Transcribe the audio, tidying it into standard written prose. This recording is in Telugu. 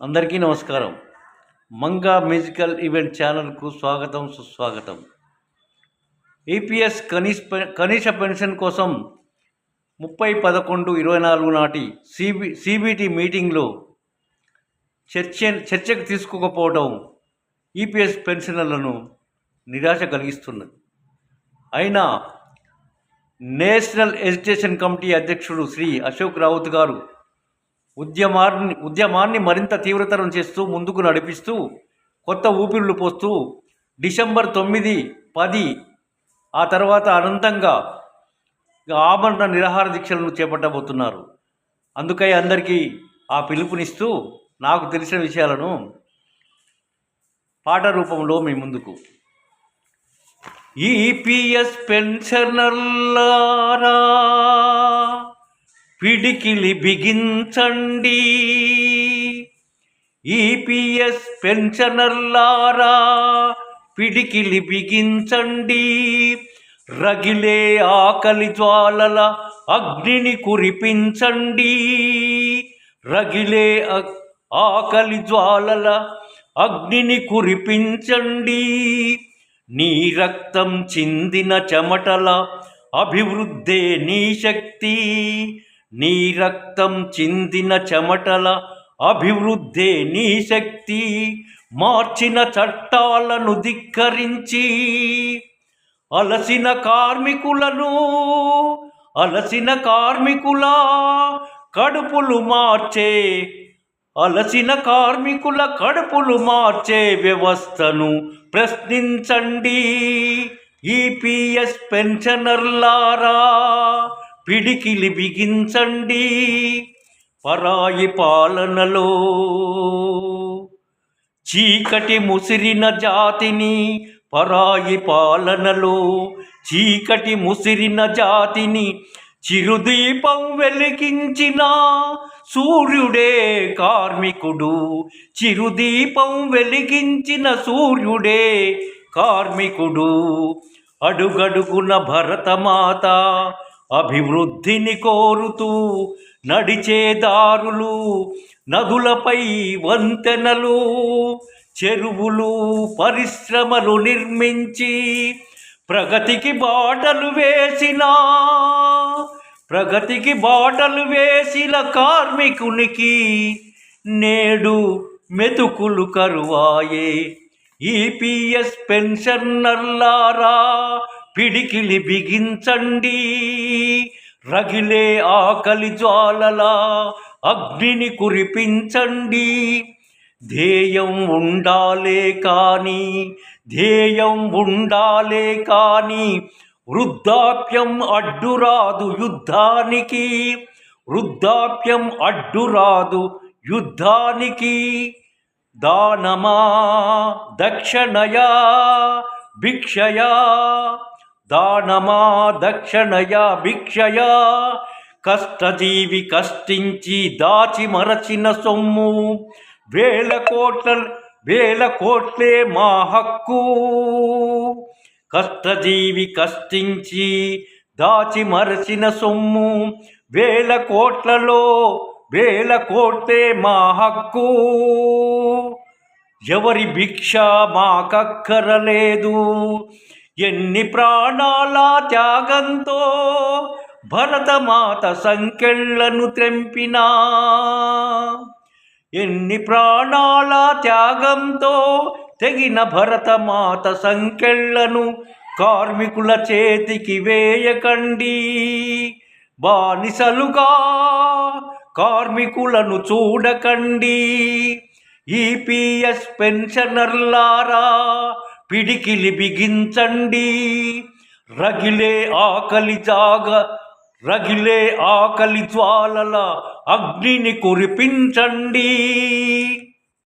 అందరికీ నమస్కారం. మంగా మ్యూజికల్ ఈవెంట్ ఛానల్కు స్వాగతం, సుస్వాగతం. ఈపీఎస్ కనీస పెన్షన్ కోసం 30/11/24 నాటి సిబిటి మీటింగ్లో చర్చకు తీసుకోకపోవడం ఈపీఎస్ పెన్షనర్లను నిరాశ కలిగిస్తున్నది. అయినా నేషనల్ ఎడ్యుకేషన్ కమిటీ అధ్యక్షుడు శ్రీ అశోక్ రౌత్ గారు ఉద్యమాన్ని మరింత తీవ్రతరం చేస్తూ ముందుకు నడిపిస్తూ కొత్త ఊపిరులు పోస్తూ డిసెంబర్ 9, 10 ఆ తర్వాత అనంతంగా ఆమరణ నిరాహార దీక్షలను చేపట్టబోతున్నారు. అందుకై అందరికీ ఆ పిలుపునిస్తూ నాకు తెలిసిన విషయాలను పాట రూపంలో మీ ముందుకు. ఈపీఎస్ పెన్షనర్లారా పిడికిలి బిగించండి, ఈపీఎస్ పెన్షనర్లారా పిడికిలి బిగించండి, రగిలే ఆకలి జ్వాలల అగ్నిని కురిపించండి, రగిలే ఆకలి జ్వాలల అగ్నిని కురిపించండి, నీ రక్తం చిందిన చెమటల అభివృద్ధే నీ శక్తి, నీ రక్తం చిందిన చెమటల అభివృద్ధే నీ శక్తి, మార్చిన చట్టాలను ధిక్కరించి అలసిన కార్మికుల కడుపులు మార్చే వ్యవస్థను ప్రశ్నించండి, ఈపీఎస్ పెన్షనర్లారా పిడికిలి బిగించండి. పరాయి పాలనలో చీకటి ముసిరిన జాతిని చిరుదీపం వెలిగించిన సూర్యుడే కార్మికుడు, అడుగడుగున భరతమాత అభివృద్ధిని కోరుతూ నడిచే దారులు, నదులపై వంతెనలు, చెరువులు, పరిశ్రమలు నిర్మించి ప్రగతికి బాటలు వేసిన కార్మికునికి నేడు మెతుకులు కరువాయే. ఈపీఎస్ పెన్షనర్లారా పిడికిలి బిగించండి, రగిలే ఆకలి జ్వాలల అగ్నిని కురిపించండి. ధ్యేయం ఉండాలే కాని వృద్ధాప్యం అడ్డురాదు యుద్ధానికి, దానమా దక్షిణయా భిక్షయా, కష్టజీవి కష్టించి దాచి మరచిన సొమ్ము, వేల కోట్లే మా హక్కు, కష్టజీవి కష్టించి దాచి మరచిన సొమ్ము, వేల కోట్లే మా హక్కు. ఎవరి భిక్ష మాకక్కరలేదు, ఎన్ని ప్రాణాల త్యాగంతో భరతమాత సంకెళ్లను త్రెంపినా, ఎన్ని ప్రాణాల త్యాగంతో తెగిన భరతమాత సంకెళ్లను కార్మికుల చేతికి వేయకండి. బానిసలుగా కార్మికులను చూడకండి, ఈపీఎస్ పెన్షనర్లారా పిడికిలి బిగించండి, రగిలే ఆకలి జ్వాలల అగ్నిని కురిపించండి.